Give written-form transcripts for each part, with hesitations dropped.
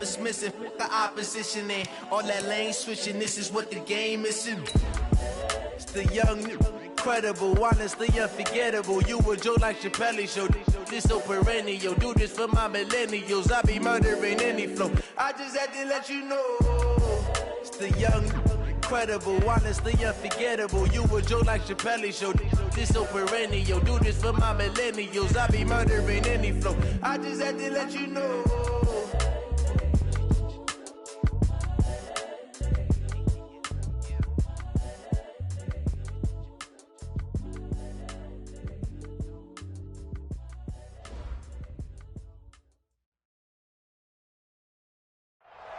It's missing the opposition and all that lane switching. This is what the game is. It's the young, incredible, honestly unforgettable. You a Joe like Chappelle show. This so perennial. Do this for my millennials. I be murdering any flow. I just had to let you know. It's the young, incredible, honestly unforgettable. You a Joe like Chappelle show. This so perennial. Do this for my millennials. I be murdering any flow. I just had to let you know.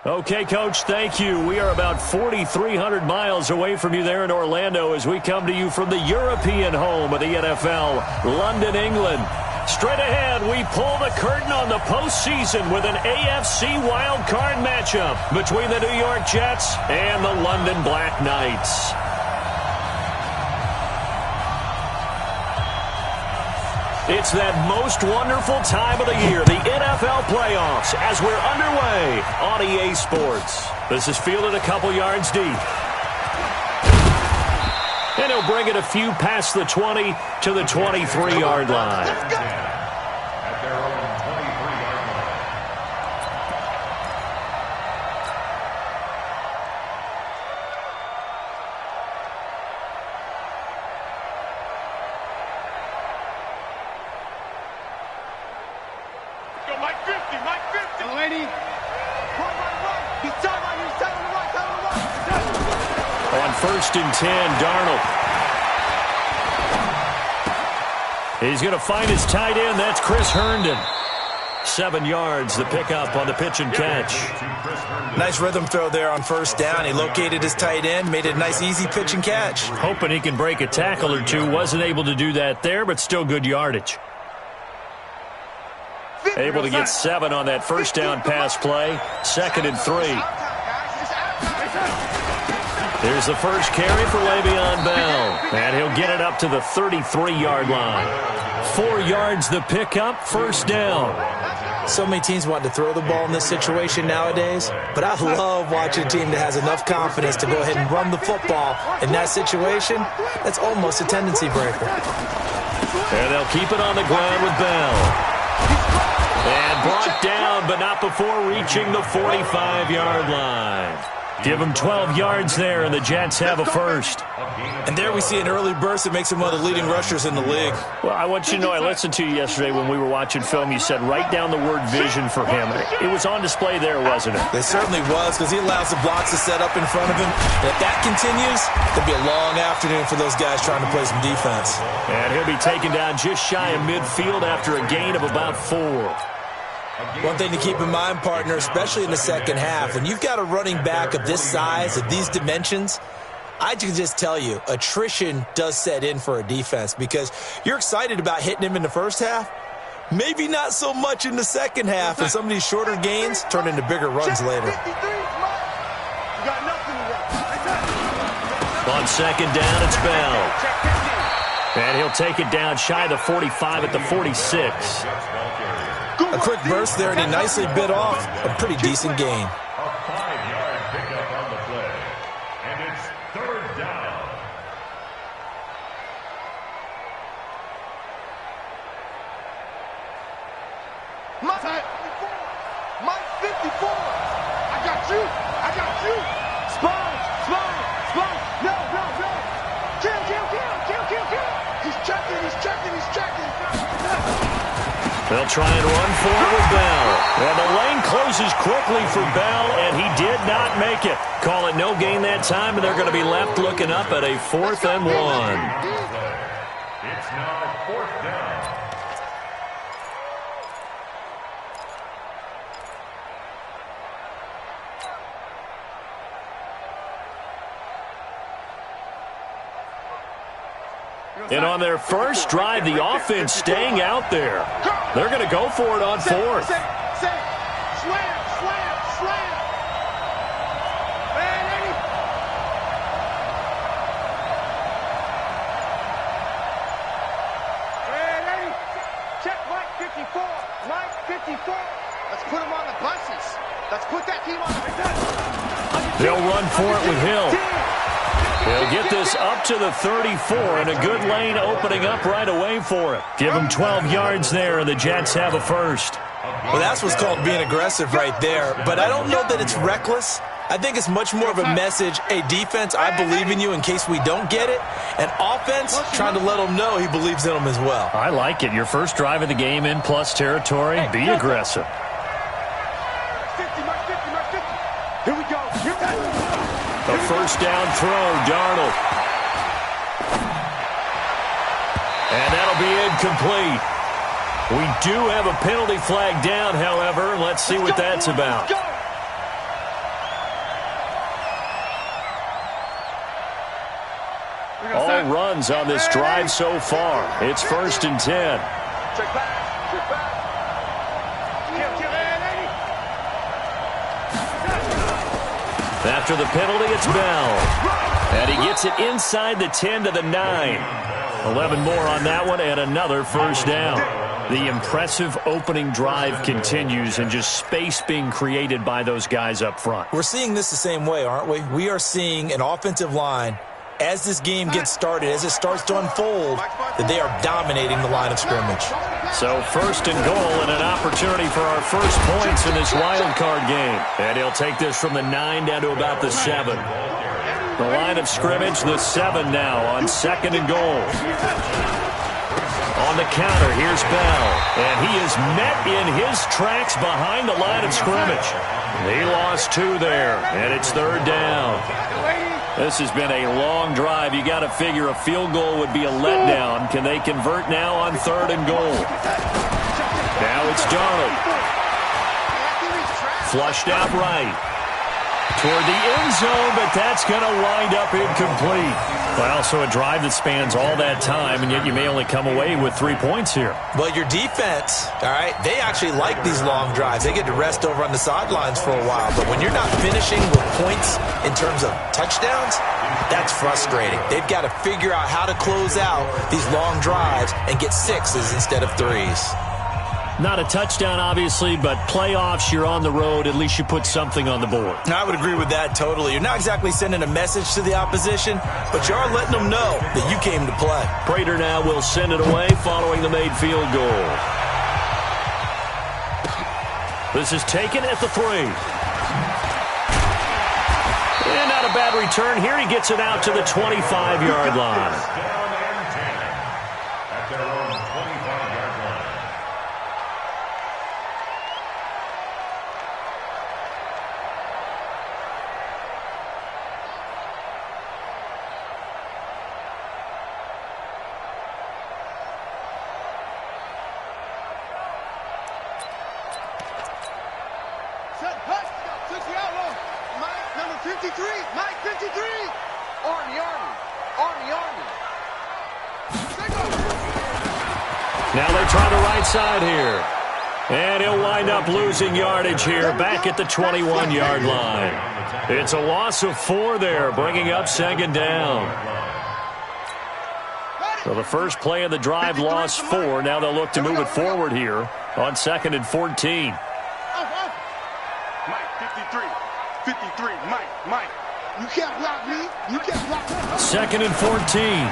Okay, Coach, thank you. We are about 4,300 miles away from you there in Orlando as we come to you from the European home of the NFL, London, England. Straight ahead, we pull the curtain on the postseason with an AFC wildcard matchup between the New York Jets and the London Black Knights. It's that most wonderful time of the year, the NFL playoffs, as we're underway on EA Sports. This is fielded a couple yards deep. And he'll bring it a few past the 20 to the 23-yard line. At their own 23-yard line. Mike 50, Mike 50. Lady. He's telling you, he's telling the right, telling the right. On 1st and 10, Darnold. He's going to find his tight end. That's Chris Herndon. 7 yards, the pickup on the pitch and catch. Nice rhythm throw there on 1st down. He located his tight end, made it a nice, easy pitch and catch. Hoping he can break a tackle or two. Wasn't able to do that there, but still good yardage. Able to get 7 on that 1st down pass play. 2nd and 3. Here's the first carry for Le'Veon Bell. And he'll get it up to the 33-yard line. 4 yards the pickup, 1st down. So many teams want to throw the ball in this situation nowadays, but I love watching a team that has enough confidence to go ahead and run the football. In that situation, that's almost a tendency breaker. And they'll keep it on the ground with Bell. And brought down, but not before reaching the 45-yard line. Give him 12 yards there, and the Jets have a first. And there we see an early burst that makes him one of the leading rushers in the league. Well, I want you to know, I listened to you yesterday when we were watching film. You said write down the word vision for him. It was on display there, wasn't it? It certainly was, because he allows the blocks to set up in front of him. And if that continues, it'll be a long afternoon for those guys trying to play some defense. And he'll be taken down just shy of midfield after a gain of about 4. One thing to keep in mind, partner, especially in the second half, when you've got a running back of this size, of these dimensions, I can just tell you, attrition does set in for a defense because you're excited about hitting him in the first half, maybe not so much in the second half, and some of these shorter gains turn into bigger runs later. On 2nd down, it's Bell. And he'll take it down shy of the 45 at the 46. A quick burst there, and he nicely bit off a pretty decent gain. A 5-yard pickup on the play. And it's 3rd down. Mike 54. I got you. I got you. Spawn. No. Kill. He's checking. They'll try and run forward with Bell. And the lane closes quickly for Bell, and he did not make it. Call it no gain that time, and they're going to be left looking up at a 4th and 1. It's now 4th down. And on their first drive, the offense staying out there. They're going to go for it on 4th. Slam. Man, Eddie. Check Mike 54. Let's put him on the buses. Let's put Put that team on. They'll run for it with Hill. They'll get this up to the 34, and a good lane opening up right away for it. Give them 12 yards there, and the Jets have a first. Well, that's what's called being aggressive right there. But I don't know that it's reckless. I think it's much more of a message, hey, defense, I believe in you in case we don't get it. And offense, trying to let them know he believes in them as well. I like it. Your first drive of the game in plus territory, be aggressive. 50, Mark 50, Mark 50. Here we go. A first down throw, Darnold. And that'll be incomplete. We do have a penalty flag down, however. Let's see what that's about. All runs on this drive so far. It's 1st and 10. Check back. Check back. After the penalty, it's Bell. And he gets it inside the 10 to the 9. 11 more on that one and another first down. The impressive opening drive continues and just space being created by those guys up front. We're seeing this the same way, aren't we? We are seeing an offensive line, as this game gets started, as it starts to unfold, that they are dominating the line of scrimmage. So 1st and goal and an opportunity for our first points in this wild card game. And he'll take this from the 9 down to about the 7. The line of scrimmage, the 7 now on 2nd and goal. On the counter, here's Bell. And he is met in his tracks behind the line of scrimmage. He lost 2 there, and it's 3rd down. This has been a long drive. You got to figure a field goal would be a letdown. Can they convert now on 3rd and goal? Now it's Darnold. Flushed out right. Toward the end zone, but that's going to wind up incomplete. Well, so a drive that spans all that time, and yet you may only come away with 3 points here. Well, your defense, all right, they actually like these long drives. They get to rest over on the sidelines for a while. But when you're not finishing with points in terms of touchdowns, that's frustrating. They've got to figure out how to close out these long drives and get 6s instead of 3s. Not a touchdown, obviously, but playoffs, you're on the road. At least you put something on the board. I would agree with that totally. You're not exactly sending a message to the opposition, but you are letting them know that you came to play. Prater now will send it away following the made field goal. This is taken at the 3. And not a bad return here. He gets it out to the 25-yard line. Now they try the right side here. And he'll wind up losing yardage here back at the 21-yard line. It's a loss of 4 there, bringing up 2nd down. So the first play of the drive lost 4. Now they'll look to move it forward here on 2nd and 14. Mike, 53. 53, Mike. You can't block me. You can't block me. 2nd and 14.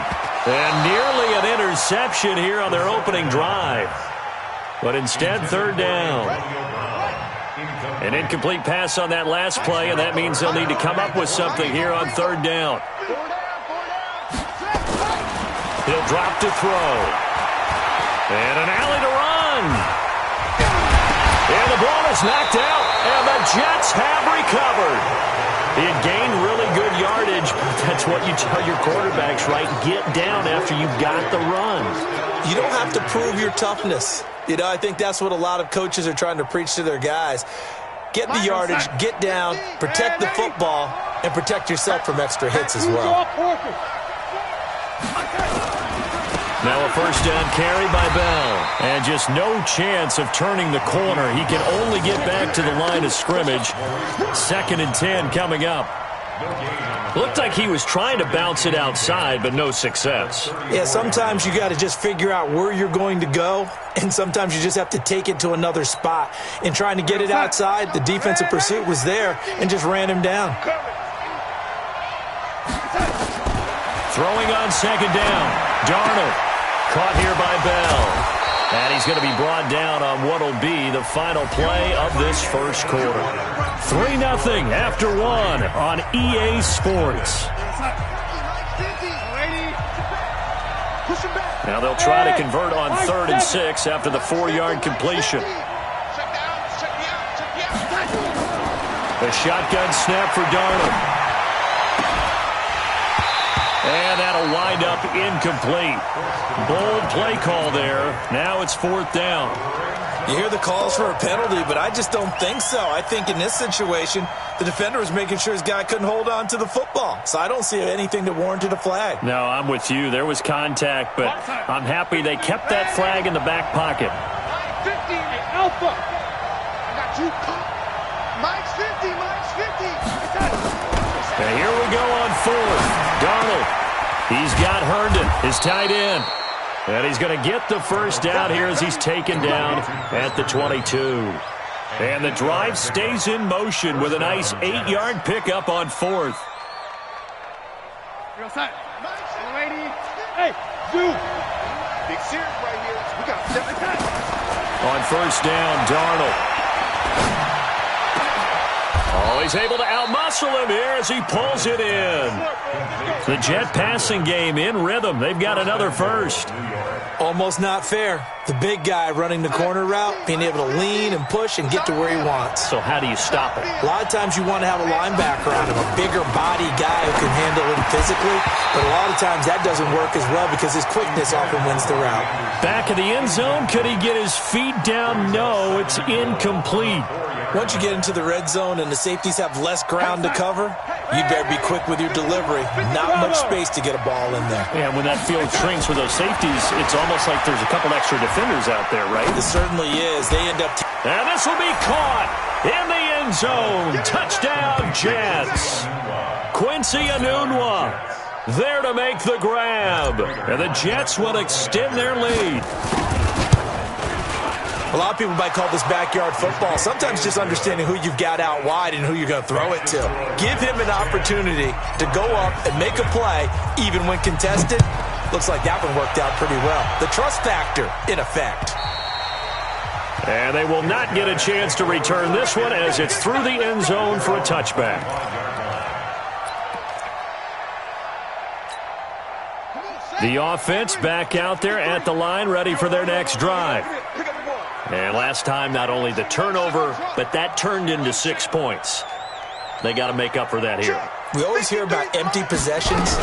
And nearly an interception here on their opening drive. But instead, 3rd down. An incomplete pass on that last play, and that means they'll need to come up with something here on 3rd down. He'll drop to throw. And an alley to run. And the ball is knocked out, and the Jets have recovered. He had gained really good yardage. That's what you tell your quarterbacks, right? Get down after you've got the run. You don't have to prove your toughness. You know, I think that's what a lot of coaches are trying to preach to their guys. Get the yardage, get down, protect the football, and protect yourself from extra hits as well. Now a first down carry by Bell. And just no chance of turning the corner. He can only get back to the line of scrimmage. 2nd and 10 coming up. Looked like he was trying to bounce it outside, but no success. Yeah, sometimes you got to just figure out where you're going to go, and sometimes you just have to take it to another spot. In trying to get it outside, the defensive pursuit was there and just ran him down. Throwing on second down. Darnold caught here by Bell. And he's going to be brought down on what will be the final play of this first quarter. 3-0 after 1 on EA Sports. Now they'll try to convert on 3rd and 6 after the 4-yard completion. A shotgun snap for Darnold. And that'll wind up incomplete. Bold play call there. Now it's 4th down. You hear the calls for a penalty, but I just don't think so. I think in this situation, the defender was making sure his guy couldn't hold on to the football. So I don't see anything that warranted a flag. No, I'm with you. There was contact, but I'm happy they kept that flag in the back pocket. 50, Alpha. I got you. Mike's 50, Mike's 50. And here we go on 4th. Darnold. He's got Herndon, his tight end. And he's going to get the first down here as he's taken down at the 22. And the drive stays in motion with a nice 8-yard pickup on 4th. You're outside. Lady. Hey, dude. Big series right here. We got 7 times. On first down, Darnold. Oh, he's able to outmuscle him here as he pulls it in. The Jet passing game in rhythm. They've got another first. Almost not fair. The big guy running the corner route, being able to lean and push and get to where he wants. So how do you stop it? A lot of times you want to have a linebacker on him, a bigger body guy who can handle him physically. But a lot of times that doesn't work as well because his quickness often wins the route. Back of the end zone, could he get his feet down? No, it's incomplete. Once you get into the red zone and the safeties have less ground to cover, you better be quick with your delivery. Not much space to get a ball in there. Yeah, when that field shrinks with those safeties, it's almost like there's a couple extra defenders out there, right? It certainly is. They end up... And this will be caught in the end zone. Touchdown, Jets. Quincy Enunwa there to make the grab. And the Jets will extend their lead. A lot of people might call this backyard football. Sometimes just understanding who you've got out wide and who you're going to throw it to. Give him an opportunity to go up and make a play, even when contested. Looks like that one worked out pretty well. The trust factor, in effect. And they will not get a chance to return this one as it's through the end zone for a touchback. The offense back out there at the line, ready for their next drive. And last time, not only the turnover, but that turned into 6 points. They got to make up for that here. We always hear about empty possessions,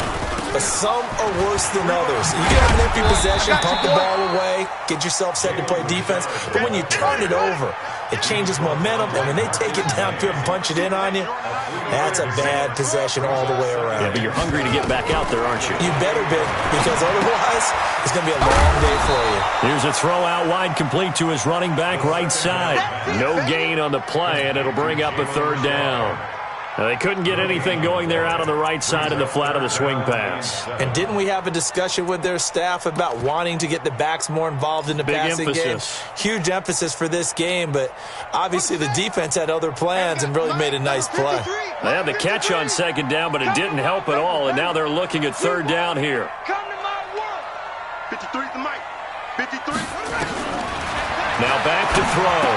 but some are worse than others. You can have an empty possession, pump the ball away, get yourself set to play defense, but when you turn it over, it changes momentum, and when they take it downfield and punch it in on you, that's a bad possession all the way around. Yeah, but you're hungry to get back out there, aren't you? You better be, because otherwise, it's going to be a long day for you. Here's a throw out wide, complete to his running back right side. No gain on the play, and it'll bring up a 3rd down. Now, they couldn't get anything going there out on the right side of the flat of the swing pass. And didn't we have a discussion with their staff about wanting to get the backs more involved in the passing game? Huge emphasis for this game, but obviously the defense had other plans and really made a nice play. They had the catch on second down, but it didn't help at all, and now they're looking at 3rd down here. Come to my work. 53 to Mike. 53. Now back to throw.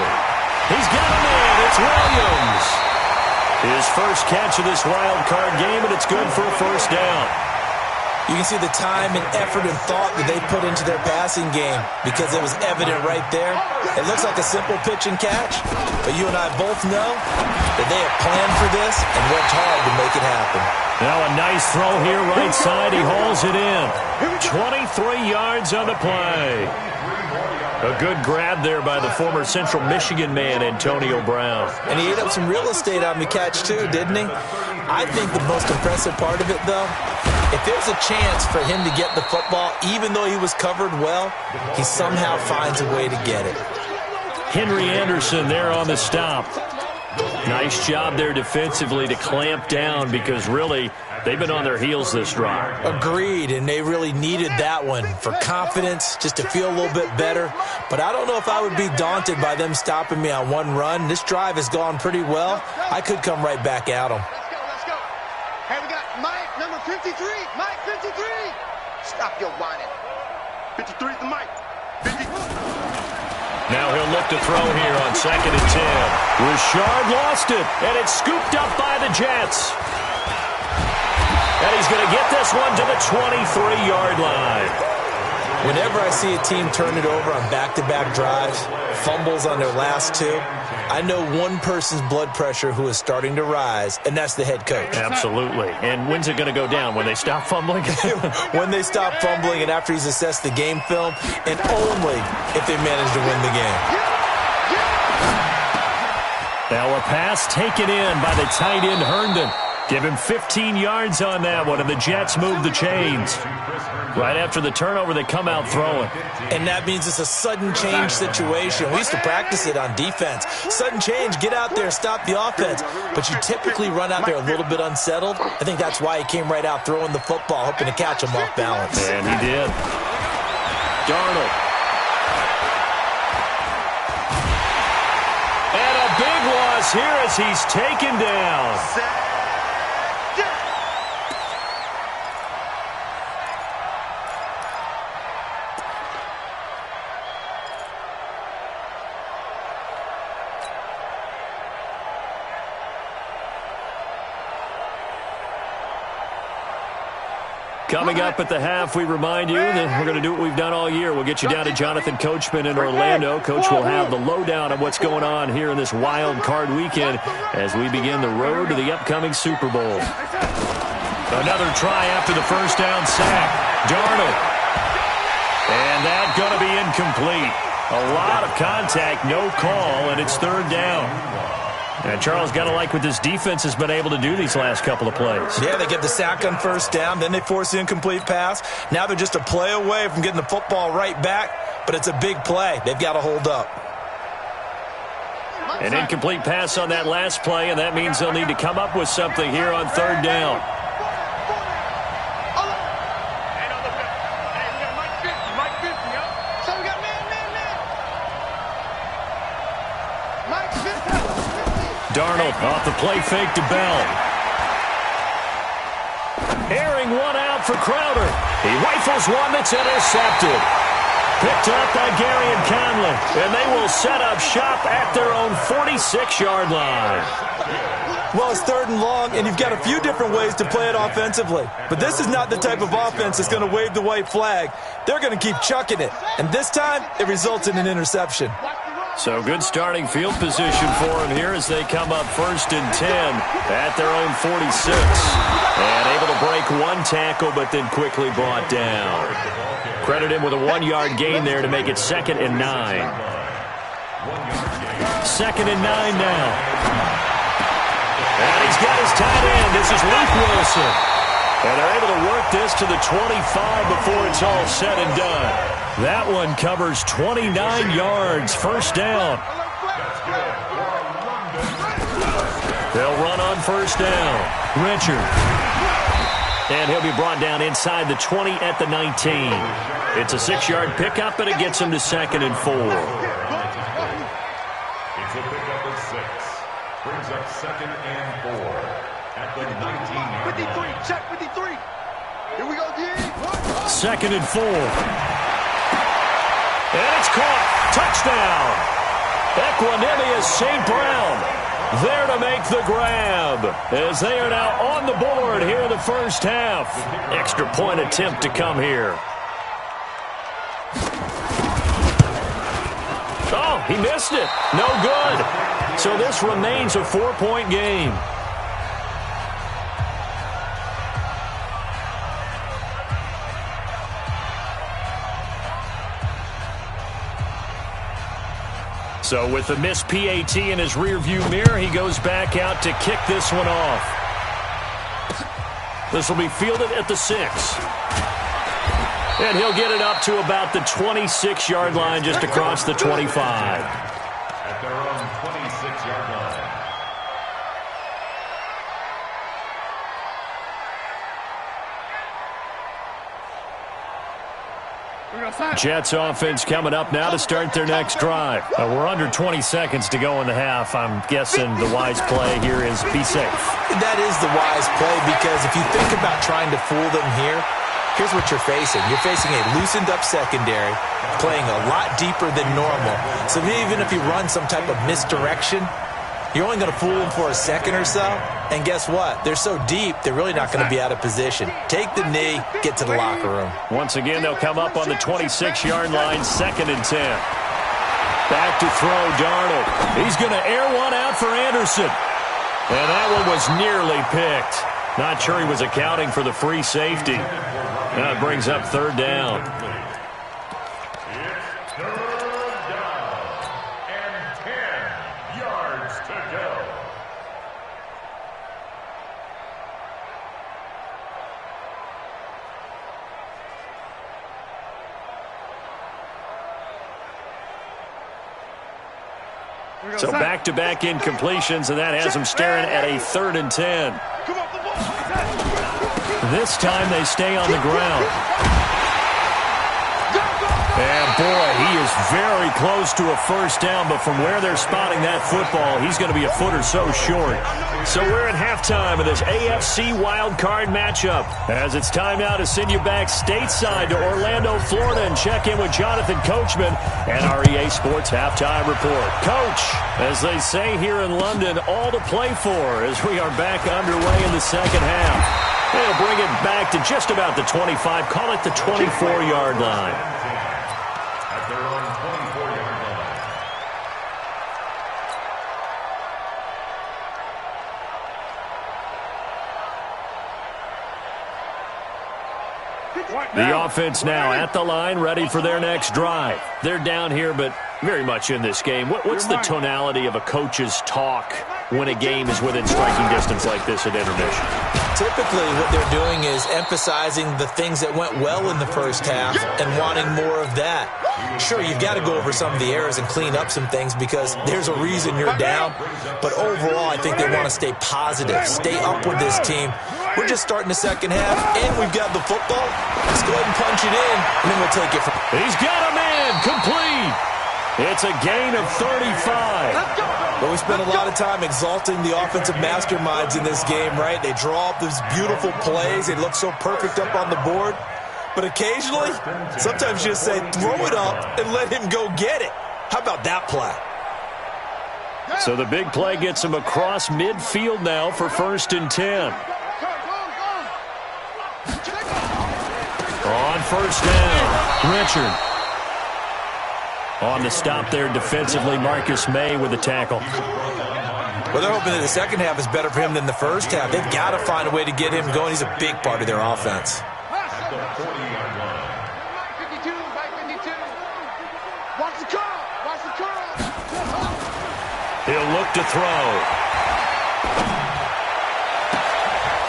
He's got him in. It's Williams. His first catch of this wild card game, and it's good for a first down. You can see the time and effort and thought that they put into their passing game because it was evident right there. It looks like a simple pitch and catch, but you and I both know that they have planned for this and worked hard to make it happen. Now a nice throw here right side. He hauls it in. 23 yards on the play. A good grab there by the former Central Michigan man, Antonio Brown. And he ate up some real estate on the catch, too, didn't he? I think the most impressive part of it, though, if there's a chance for him to get the football, even though he was covered well, he somehow finds a way to get it. Henry Anderson there on the stop. Nice job there defensively to clamp down because really they've been on their heels this drive. Agreed, and they really needed that one for confidence, just to feel a little bit better. But I don't know if I would be daunted by them stopping me on one run. This drive has gone pretty well. I could come right back at them. Let's go. Hey, we got Mike, number 53. Mike, 53. Stop your whining. 53 is the Mike. 50. Now he'll look to throw here on 2nd and 10. Richard lost it, and it's scooped up by the Jets. And he's going to get this one to the 23-yard line. Whenever I see a team turn it over on back-to-back drives, fumbles on their last two, I know one person's blood pressure who is starting to rise, and that's the head coach. Absolutely. And when's it going to go down? When they stop fumbling? When they stop fumbling and after he's assessed the game film, and only if they manage to win the game. Now a pass taken in by the tight end Herndon. Give him 15 yards on that one, and the Jets move the chains. Right after the turnover, they come out throwing. And that means it's a sudden change situation. We used to practice it on defense. Sudden change, get out there, stop the offense. But you typically run out there a little bit unsettled. I think that's why he came right out throwing the football, hoping to catch him off balance. And he did. Darnold. And a big loss here as he's taken down. Coming up at the half, we remind you that we're going to do what we've done all year. We'll get you down to Jonathan Coachman in Orlando. Coach will have the lowdown on what's going on here in this wild card weekend as we begin the road to the upcoming Super Bowl. Another try after the first down sack. Darnold. And that's going to be incomplete. A lot of contact, no call, and it's 3rd down. And Charles, got to like what this defense has been able to do these last couple of plays. Yeah, they get the sack on 1st down, then they force the incomplete pass. Now they're just a play away from getting the football right back, but it's a big play. They've got to hold up. An incomplete pass on that last play, and that means they'll need to come up with something here on 3rd down. Darnold off the play fake to Bell. Airing one out for Crowder. He rifles one that's intercepted. Picked up by Gary and Conley. And they will set up shop at their own 46-yard line. Well, it's 3rd and long, and you've got a few different ways to play it offensively. But this is not the type of offense that's going to wave the white flag. They're going to keep chucking it. And this time, it results in an interception. So good starting field position for them here as they come up 1st and 10 at their own 46. And able to break one tackle, but then quickly brought down. Credit him with a 1-yard gain there to make it 2nd and 9. 2nd and 9 now. And he's got his tight end. This is Luke Wilson. And they're able to work this to the 25 before it's all said and done. That one covers 29 yards, 1st down. They'll run on 1st down. Richard. And he'll be brought down inside the 20 at the 19. It's a 6-yard pickup, but it gets him to 2nd and 4. It's a pickup of 6. Brings up 2nd and 4 at the 19-yard line. 53, check 53. Here we go, D. 2nd and 4. And it's caught. Touchdown. Equanimous St. Brown there to make the grab as they are now on the board here in the 1st half. Extra point attempt to come here. Oh, he missed it. No good. So this remains a 4-point game. So with the missed PAT in his rearview mirror, he goes back out to kick this one off. This will be fielded at the 6. And he'll get it up to about the 26-yard line just across the 25. At their own 26-yard line. Jets offense coming up now to start their next drive. We're under 20 seconds to go in the half. I'm guessing the wise play here is be safe. That is the wise play, because if you think about trying to fool them here, here's what you're facing. You're facing a loosened-up secondary, playing a lot deeper than normal. So even if you run some type of misdirection, you're only going to fool them for a second or so. And guess what? They're so deep, they're really not going to be out of position. Take the knee, get to the locker room. Once again, they'll come up on the 26-yard line, 2nd and 10. Back to throw, Darnold. He's going to air one out for Anderson. And that one was nearly picked. Not sure he was accounting for the free safety. That brings up 3rd down. It's 3rd down and 10 yards to go. So back-to-back incompletions, and that has them staring at a 3rd and 10. This time they stay on the ground. And boy, he is very close to a first down, but from where they're spotting that football, he's going to be a foot or so short. So we're at halftime of this AFC wildcard matchup, as it's time now to send you back stateside to Orlando, Florida, and check in with Jonathan Coachman and our EA Sports Halftime Report. Coach, as they say here in London, all to play for as we are back underway in the second half. They'll bring it back to just about the 25, call it the 24-yard line. At their own 24-yard line. The offense now at the line, ready for their next drive. They're down here, but very much in this game. What's the tonality of a coach's talk when a game is within striking distance like this at intermission? Typically, what they're doing is emphasizing the things that went well in the first half and wanting more of that. Sure, you've got to go over some of the errors and clean up some things because there's a reason you're down. But overall, I think they want to stay positive, stay up with this team. We're just starting the second half, and we've got the football. Let's go ahead and punch it in, and then we'll take it from. He's got a man, complete. It's a gain of 35. But we spent a lot of time exalting the offensive masterminds in this game, right? They draw up these beautiful plays. They look so perfect up on the board. But occasionally, sometimes you just say, throw it up and let him go get it. How about that play? So the big play gets him across midfield now for 1st and 10. On 1st down, Richard. On the stop there defensively, Marcus May with the tackle. Well, they're hoping that the second half is better for him than the first half. They've got to find a way to get him going. He's a big part of their offense. At the 40-yard line. 52, 52. Watch the curl. Watch the curl. He'll look to throw.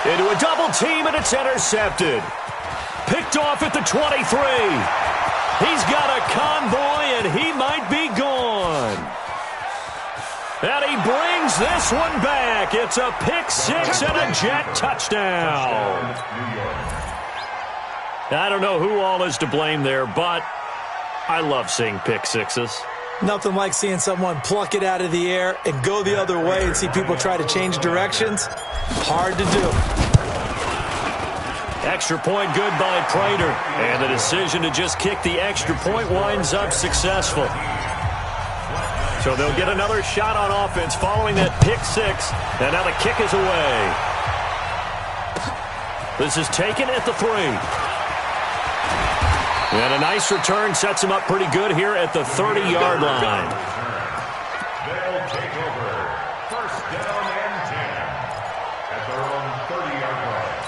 Into a double team, and it's intercepted. Picked off at the 23. He's got a convoy, and he might be gone. And he brings this one back. It's a pick-6 and a Jet touchdown. I don't know who all is to blame there, but I love seeing pick-6s. Nothing like seeing someone pluck it out of the air and go the other way and see people try to change directions. Hard to do. Extra point good by Prater. And the decision to just kick the extra point winds up successful. So they'll get another shot on offense following that pick-6. And now the kick is away. This is taken at the 3. And a nice return sets him up pretty good here at the 30-yard line. They'll take over 1st down and 10 at their own 30-yard line.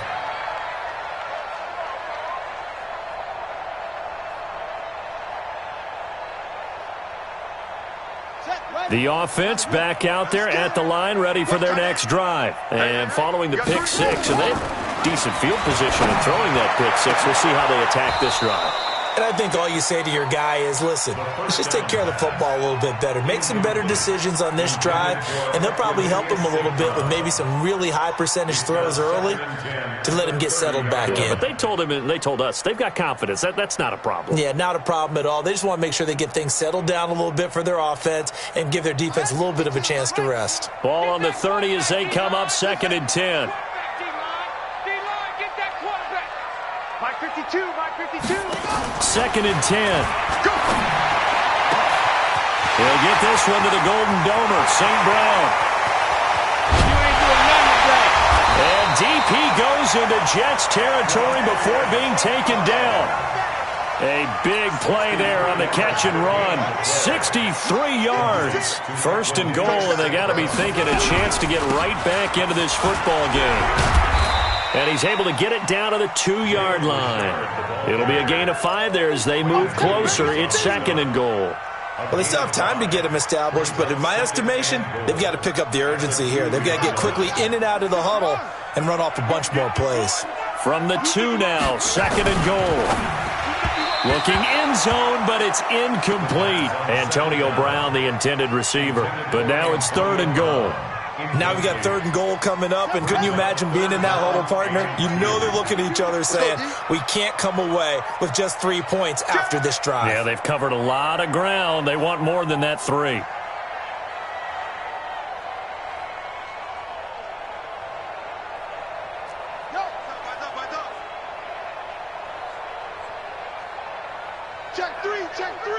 The offense back out there at the line, ready for their next drive. And following the pick-6, and they have decent field position in throwing that pick-6. We'll see how they attack this drive. And I think all you say to your guy is, listen, let's just take care of the football a little bit better. Make some better decisions on this drive, and they'll probably help him a little bit with maybe some really high percentage throws early to let him get settled back in. But they told him, and they told us, they've got confidence. That's not a problem. Yeah, not a problem at all. They just want to make sure they get things settled down a little bit for their offense and give their defense a little bit of a chance to rest. Ball on the 30 as they come up 2nd and 10. Mike 52, Mike 52. 2nd and 10. He'll get this one to the Golden Domer, St. Brown. You ain't doing nothing today. And deep he goes into Jets territory before being taken down. A big play there on the catch and run. 63 yards. 1st and goal, and they got to be thinking a chance to get right back into this football game. And he's able to get it down to the 2-yard line. It'll be a gain of 5 there as they move closer. It's 2nd and goal. Well, they still have time to get him established, but in my estimation, they've got to pick up the urgency here. They've got to get quickly in and out of the huddle and run off a bunch more plays. From the 2 now, 2nd and goal. Looking end zone, but it's incomplete. Antonio Brown, the intended receiver. But now it's 3rd and goal. Now we got 3rd and goal coming up, and couldn't you imagine being in that huddle, partner? You know they're looking at each other saying, we can't come away with just 3 points after this drive. Yeah, they've covered a lot of ground. They want more than that 3. Check 3, check 3.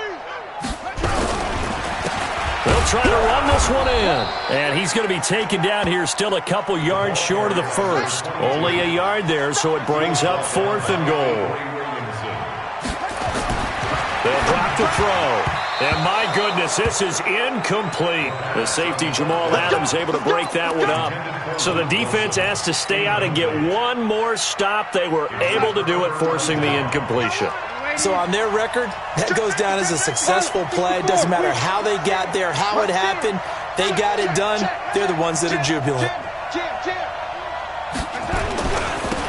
They'll try to run this one in. And he's going to be taken down here still a couple yards short of the 1st. Only a yard there, so it brings up 4th and goal. They'll drop the throw. And my goodness, this is incomplete. The safety Jamal Adams able to break that one up. So the defense has to stay out and get one more stop. They were able to do it, forcing the incompletion. So on their record, that goes down as a successful play. It doesn't matter how they got there, how it happened. They got it done. They're the ones that are jubilant.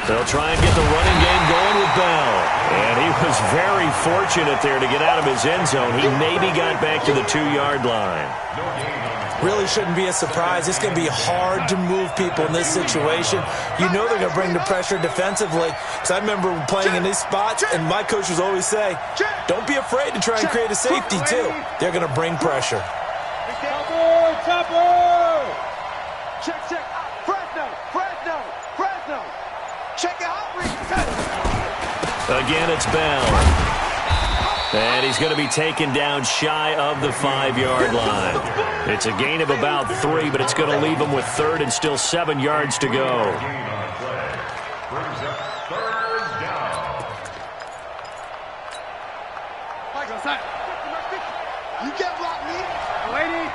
They'll try and get the running game going with Bell. And he was very fortunate there to get out of his end zone. He maybe got back to the 2-yard line. Really shouldn't be a surprise. It's going to be hard to move people in this situation. You know they're going to bring the pressure defensively. Because I remember playing in these spots, and my coach would always say, don't be afraid to try and create a safety, too. They're going to bring pressure. Check, check. Fresno. Check it out. Again, it's Bell. And he's going to be taken down shy of the 5-yard line. It's a gain of about 3, but it's going to leave him with 3rd and still 7 yards to go. Brings up 3rd down. You can't block me. Lady.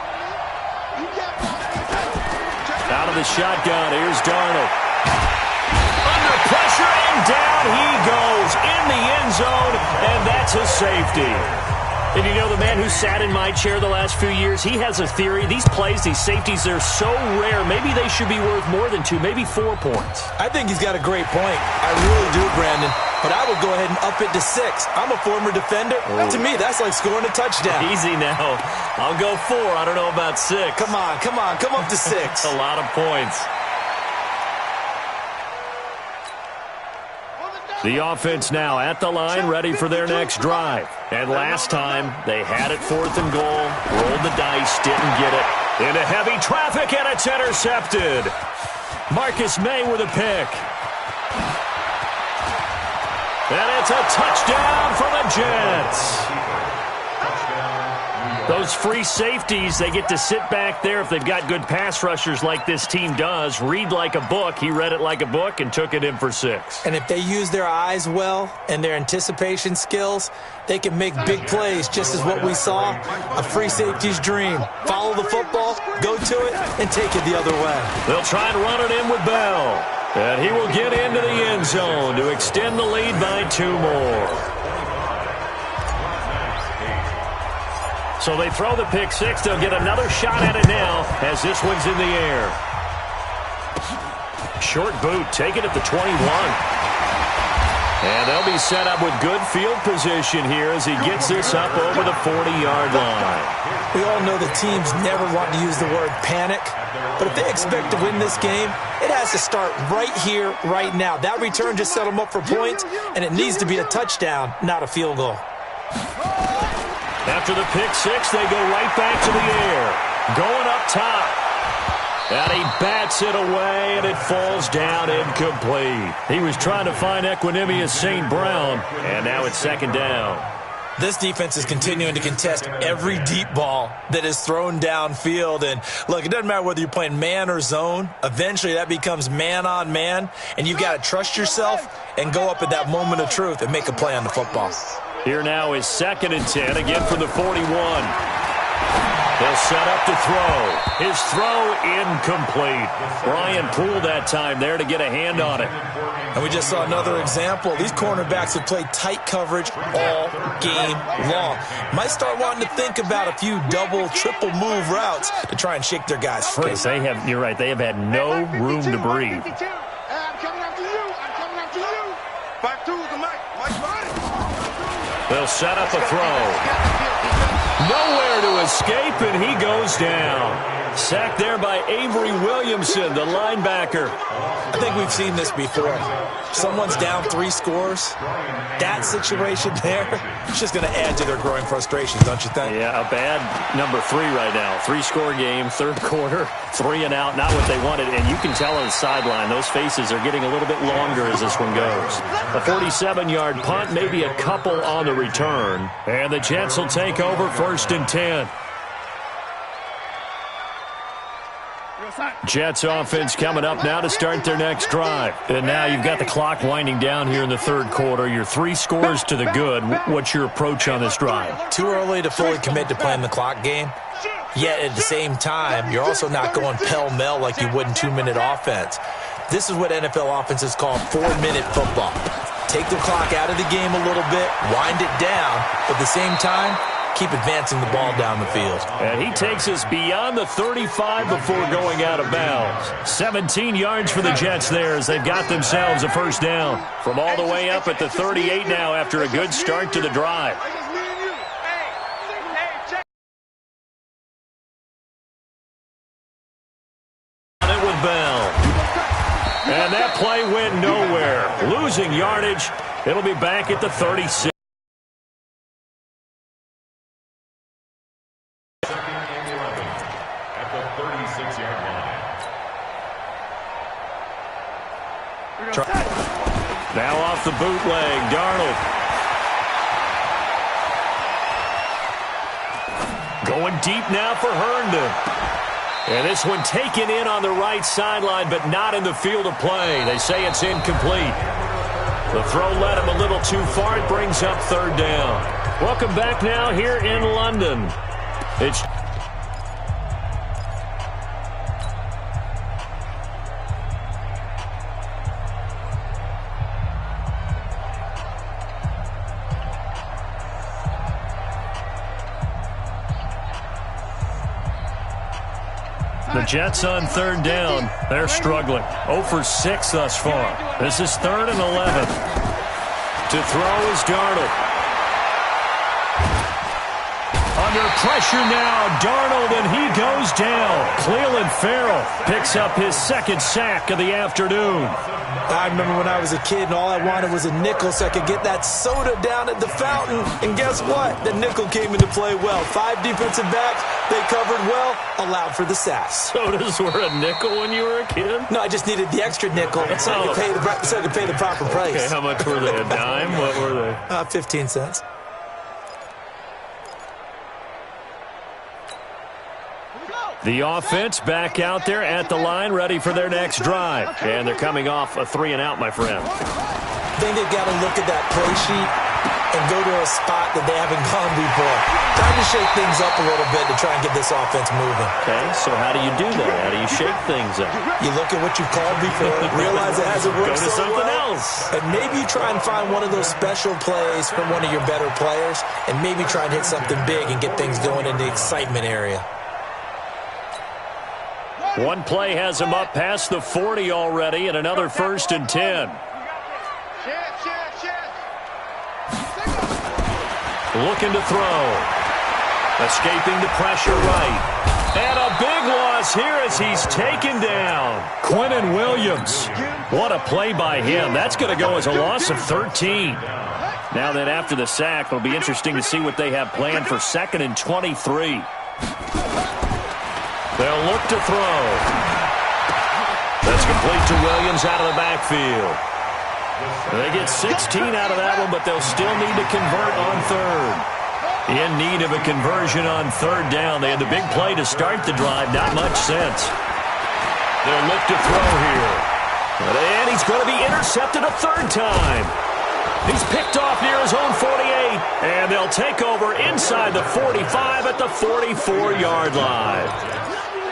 You can't block me. Out of the shotgun, here's Darnold. Under pressure, and down he goes in the end zone, and that's a safety. And you know, the man who sat in my chair the last few years, he has a theory. These plays, these safeties, they're so rare. Maybe they should be worth more than 2, maybe 4 points. I think he's got a great point. I really do, Brandon. But I would go ahead and up it to 6. I'm a former defender. To me, that's like scoring a touchdown. Easy now. I'll go 4. I don't know about 6. Come on. Come up to 6. A lot of points. The offense now at the line, ready for their next drive. And last time, they had it 4th and goal, rolled the dice, didn't get it. Into heavy traffic, and it's intercepted. Marcus May with a pick. And it's a touchdown for the Jets. Those free safeties, they get to sit back there if they've got good pass rushers like this team does. Read like a book. He read it like a book and took it in for 6. And if they use their eyes well and their anticipation skills, they can make big plays, just as what we saw, a free safety's dream. Follow the football, go to it, and take it the other way. They'll try and run it in with Bell. And he will get into the end zone to extend the lead by 2 more. So they throw the pick 6. They'll get another shot at it now as this one's in the air. Short boot, take it at the 21. And they'll be set up with good field position here as he gets this up over the 40-yard line. We all know the teams never want to use the word panic, but if they expect to win this game, it has to start right here, right now. That return just set them up for points, and it needs to be a touchdown, not a field goal. After the pick six, they go right back to the air. Going up top. And he bats it away, and it falls down incomplete. He was trying to find Equinemius St. Brown, and now it's second down. This defense is continuing to contest every deep ball that is thrown downfield. And, look, it doesn't matter whether you're playing man or zone. Eventually, that becomes man on man, and you've got to trust yourself and go up at that moment of truth and make a play on the football. Here now is 2nd and 10, again from the 41. He'll set up to throw. His throw incomplete. Brian Poole that time there to get a hand on it. And we just saw another example. These cornerbacks have played tight coverage all game long. Might start wanting to think about a few double, triple move routes to try and shake their guys free. They have, you're right, they have had no room to breathe. I'm coming after you. I'm coming after you. 5-2 the Mike. Mike's running. They'll set up a throw. Nowhere to escape, and he goes down. Sacked there by Avery Williamson, the linebacker. I think we've seen this before. Someone's down 3 scores. That situation there, it's just going to add to their growing frustrations, don't you think? Yeah, a bad number 3 right now. 3-score game, 3rd quarter, 3 and out, not what they wanted. And you can tell on the sideline, those faces are getting a little bit longer as this one goes. A 47-yard punt, maybe a couple on the return. And the Jets will take over 1st and 10. Jets offense coming up now to start their next drive. And now you've got the clock winding down here in the 3rd quarter. You're 3 scores to the good. What's your approach on this drive? Too early to fully commit to playing the clock game. Yet at the same time, you're also not going pell-mell like you would in 2-minute offense. This is what NFL offenses call 4-minute football. Take the clock out of the game a little bit, wind it down, but at the same time, keep advancing the ball down the field. And he takes us beyond the 35 before going out of bounds. 17 yards for the Jets there as they've got themselves a 1st down. From all the way up at the 38 now after a good start to the drive. It with Bell. And that play went nowhere. Losing yardage. It'll be back at the 36. Now off the bootleg, Darnold. Going deep now for Herndon. And this one taken in on the right sideline, but not in the field of play. They say it's incomplete. The throw led him a little too far. It brings up 3rd down. Welcome back now here in London. It's the Jets on 3rd down. They're struggling. 0 for 6 thus far. This is 3rd and 11. To throw is Darnold. Under pressure now, Darnold, and he goes down. Cleveland Farrell picks up his 2nd sack of the afternoon. I remember when I was a kid and all I wanted was a nickel so I could get that soda down at the fountain. And guess what? The nickel came into play well. 5 defensive backs, they covered well, allowed for the sack. Sodas were a nickel when you were a kid? No, I just needed the extra nickel so I could pay the proper price. Okay, how much were they? A dime? What were they? 15 cents. The offense back out there at the line, ready for their next drive. And they're coming off a 3 and out, my friend. I think they've got to look at that play sheet and go to a spot that they haven't gone before. Time to shake things up a little bit to try and get this offense moving. Okay, so how do you do that? How do you shake things up? You look at what you've called before, realize it hasn't worked so well. Go to something else. And maybe you try and find one of those special plays from one of your better players, and maybe try and hit something big and get things going in the excitement area. One play has him up past the 40 already, and another 1st and 10. Looking to throw. Escaping the pressure right. And a big loss here as he's taken down. Quinnen Williams. What a play by him. That's going to go as a loss of 13. Now then, after the sack, it'll be interesting to see what they have planned for 2nd and 23. They'll look to throw. That's complete to Williams out of the backfield. They get 16 out of that one, but they'll still need to convert on 3rd. In need of a conversion on 3rd down. They had the big play to start the drive. Not much sense. They'll look to throw here. And he's going to be intercepted a 3rd time. He's picked off near his own 48. And they'll take over inside the 45 at the 44-yard line.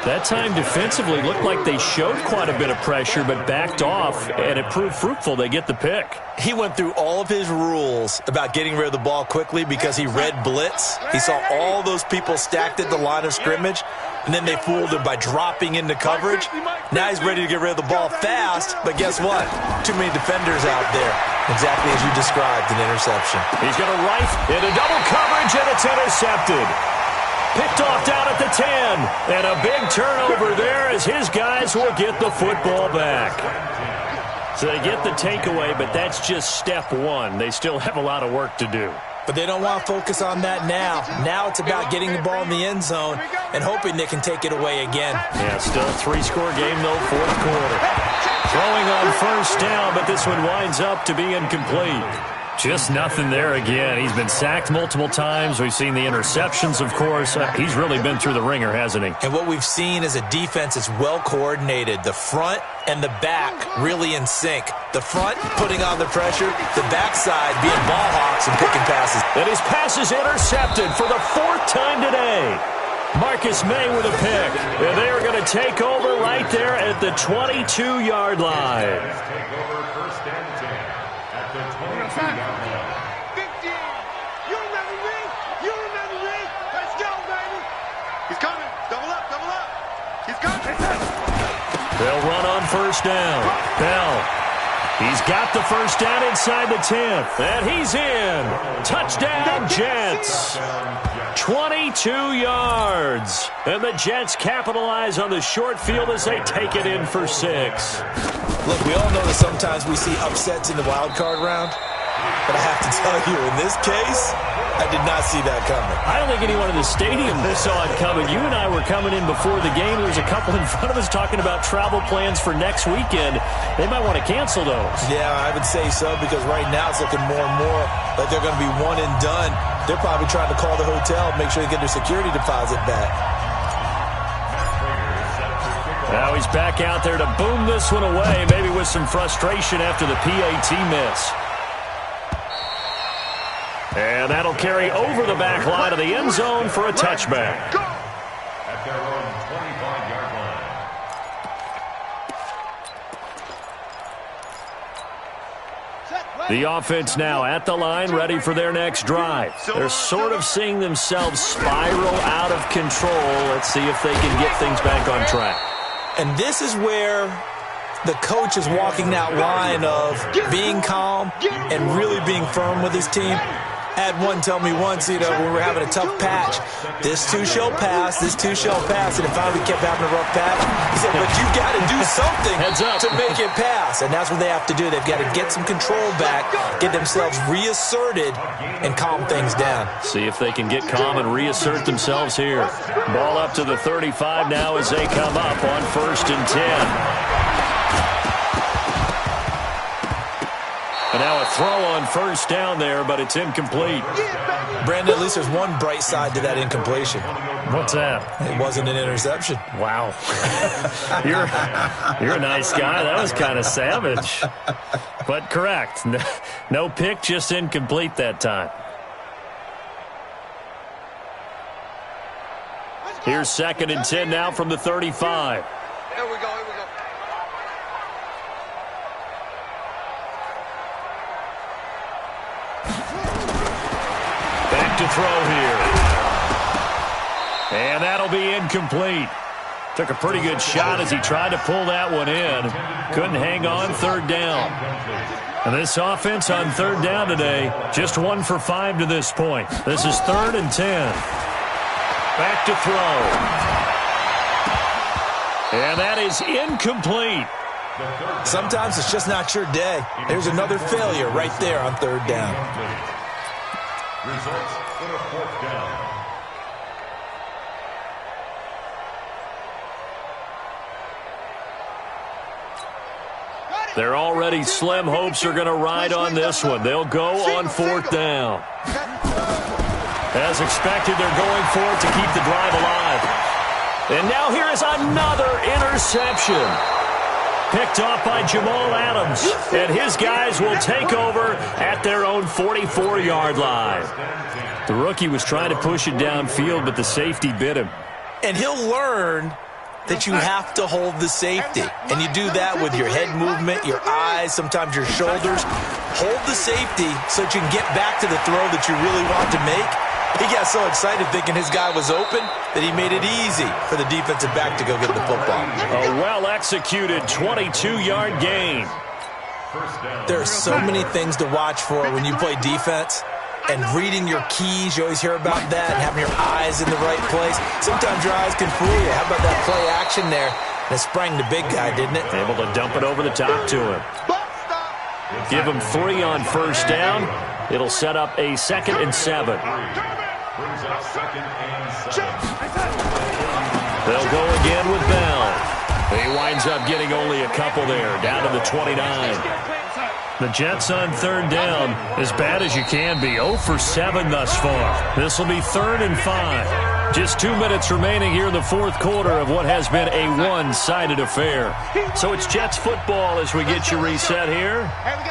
That time defensively looked like they showed quite a bit of pressure but backed off, and it proved fruitful. They get the pick. He went through all of his rules about getting rid of the ball quickly because he read blitz. He saw all those people stacked at the line of scrimmage, and then they fooled him by dropping into coverage. Now he's ready to get rid of the ball fast, but guess what? Too many defenders out there. Exactly as you described, an interception. He's going to right into double coverage, and it's intercepted. Picked off down at the 10. And a big turnover there as his guys will get the football back. So they get the takeaway, but that's just step one. They still have a lot of work to do. But they don't want to focus on that now. Now it's about getting the ball in the end zone and hoping they can take it away again. Yeah, still a 3-score game, though, 4th quarter. Throwing on 1st down, but this one winds up to be incomplete. Just nothing there again. He's been sacked multiple times. We've seen the interceptions, of course. He's really been through the ringer, hasn't he? And what we've seen is a defense that's well coordinated. The front and the back really in sync. The front putting on the pressure, the backside being ball hawks and picking passes. And his pass is intercepted for the 4th time today. Marcus May with a pick. And they are going to take over right there at the 22-yard line. Take over 1st and 10 at the 22-yard line. 15. You remember me? You remember me? Let's go, baby. He's coming. Double up, double up. He's coming. They'll run on 1st down. Bell. He's got the 1st down inside the 10th. And he's in. Touchdown, Jets. 22 yards. And the Jets capitalize on the short field as they take it in for 6. Look, we all know that sometimes we see upsets in the wild card round. But I have to tell you, in this case, I did not see that coming. I don't think anyone in the stadium saw it coming. You and I were coming in before the game. There was a couple in front of us talking about travel plans for next weekend. They might want to cancel those. Yeah, I would say so, because right now it's looking more and more like they're going to be one and done. They're probably trying to call the hotel, make sure they get their security deposit back. Now he's back out there to boom this one away, maybe with some frustration after the PAT miss. And that'll carry over the back line of the end zone for a touchback. At their own 25-yard line. The offense now at the line, ready for their next drive. They're sort of seeing themselves spiral out of control. Let's see if they can get things back on track. And this is where the coach is walking that line of being calm and really being firm with his team. Had one tell me once, when we were having a tough patch, this too shall pass, this too shall pass. And if finally we kept having a rough patch, he said, but you've got to do something to make it pass. And that's what they have to do. They've got to get some control back, get themselves reasserted, and calm things down. See if they can get calm and reassert themselves here. Ball up to the 35 now as they come up on 1st and 10. And now a throw on 1st down there, but it's incomplete. Brandon, at least there's one bright side to that incompletion. What's that? It wasn't an interception. Wow. You're a nice guy. That was kind of savage. But correct. No pick, just incomplete that time. Here's 2nd and 10 now from the 35. Here we go. To throw here. And that'll be incomplete. Took a pretty good shot as he tried to pull that one in. Couldn't hang on 3rd down. And this offense on third down today, just 1 for 5 to this point. This is 3rd and 10. Back to throw. And that is incomplete. Sometimes it's just not your day. There's another failure right there on third down. Results in a 4th down. They're already slim hopes are going to ride on this one. They'll go on 4th down. As expected, they're going for it to keep the drive alive. And now here is another interception. Picked off by Jamal Adams. And his guys will take over at their own 44-yard line. The rookie was trying to push it downfield, but the safety bit him. And he'll learn that you have to hold the safety. And you do that with your head movement, your eyes, sometimes your shoulders. Hold the safety so that you can get back to the throw that you really want to make. He got so excited thinking his guy was open that he made it easy for the defensive back to go get the football. A well-executed 22-yard gain. There are so many things to watch for when you play defense. And reading your keys, you always hear about that, and having your eyes in the right place. Sometimes your eyes can fool you. How about that play action there? And it sprang the big guy, didn't it? Able to dump it over the top to him. Give him 3 on first down. It'll set up a 2nd and 7. Brings up 2nd and 7. They'll go again with Bell. He winds up getting only a couple there, down to the 29. The Jets on third down, as bad as you can be, 0 for 7 thus far. This will be 3rd and 5. Just 2 minutes remaining here in the 4th quarter of what has been a one-sided affair. So it's Jets football as we get you reset here.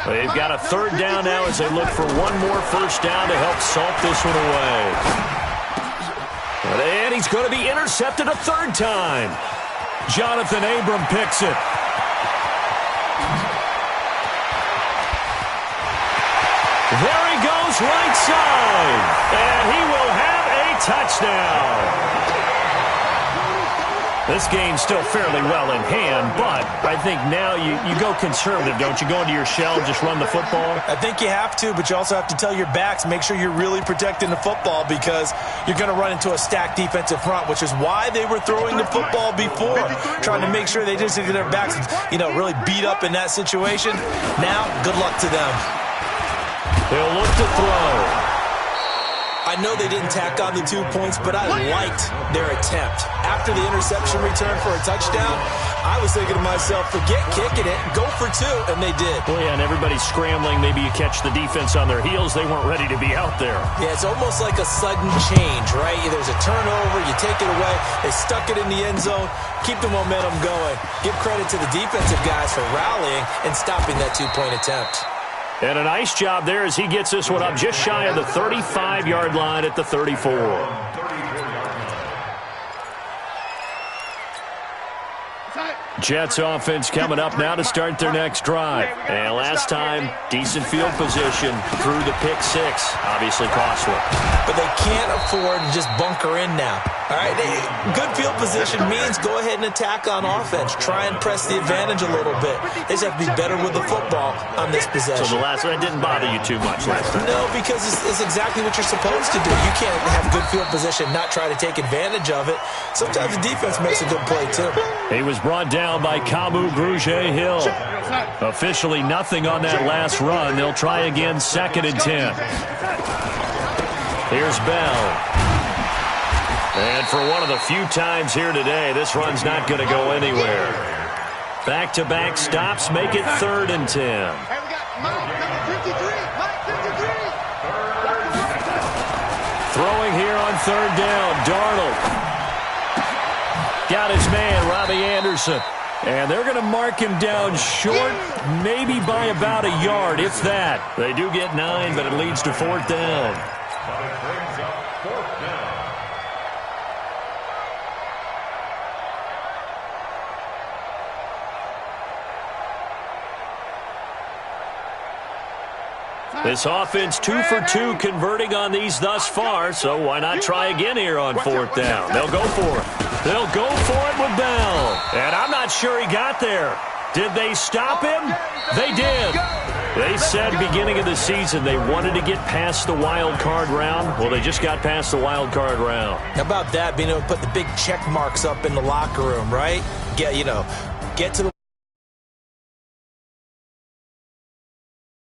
They've got a 3rd down now as they look for one more first down to help salt this one away. And he's going to be intercepted a 3rd time. Jonathan Abram picks it. There he goes, right side. And he will have a touchdown. This game's still fairly well in hand, but I think now you go conservative, don't you? Go into your shell, just run the football? I think you have to, but you also have to tell your backs, make sure you're really protecting the football because you're going to run into a stacked defensive front, which is why they were throwing the football before, trying to make sure they just get their backs, really beat up in that situation. Now, good luck to them. They'll look to throw. I know they didn't tack on the 2 points, but I liked their attempt. After the interception return for a touchdown, I was thinking to myself, forget kicking it, go for 2, and they did. Well, yeah, and everybody's scrambling. Maybe you catch the defense on their heels. They weren't ready to be out there. Yeah, it's almost like a sudden change, right? There's a turnover, you take it away, they stuck it in the end zone, keep the momentum going. Give credit to the defensive guys for rallying and stopping that 2-point attempt. And a nice job there as he gets this one up just shy of the 35-yard line at the 34. Jets offense coming up now to start their next drive. And last time, decent field position through the pick 6. Obviously costly. But they can't afford to just bunker in now. All right, good field position means go ahead and attack on offense. Try and press the advantage a little bit. They just have to be better with the football on this possession. So the last one didn't bother you too much last time? No, because it's exactly what you're supposed to do. You can't have good field position, not try to take advantage of it. Sometimes the defense makes a good play, too. He was brought down by Kamu Grugier-Hill. Officially nothing on that last run. They'll try again 2nd and 10. Here's Bell. And for one of the few times here today, this run's not going to go anywhere. Back-to-back stops make it 3rd and 10. Hey, we got Mike, number 53. Mike, 53. Throwing here on 3rd down, Darnold. Got his man, Robbie Anderson. And they're going to mark him down short, maybe by about a yard, if that. They do get 9, but it leads to 4th down. But it brings up 4th down. This offense 2 for 2 converting on these thus far, so why not try again here on 4th down? They'll go for it. They'll go for it with Bell. And I'm not sure he got there. Did they stop him? They did. They said beginning of the season they wanted to get past the wild card round. Well, they just got past the wild card round. How about that, being able to put the big check marks up in the locker room, right? Get to the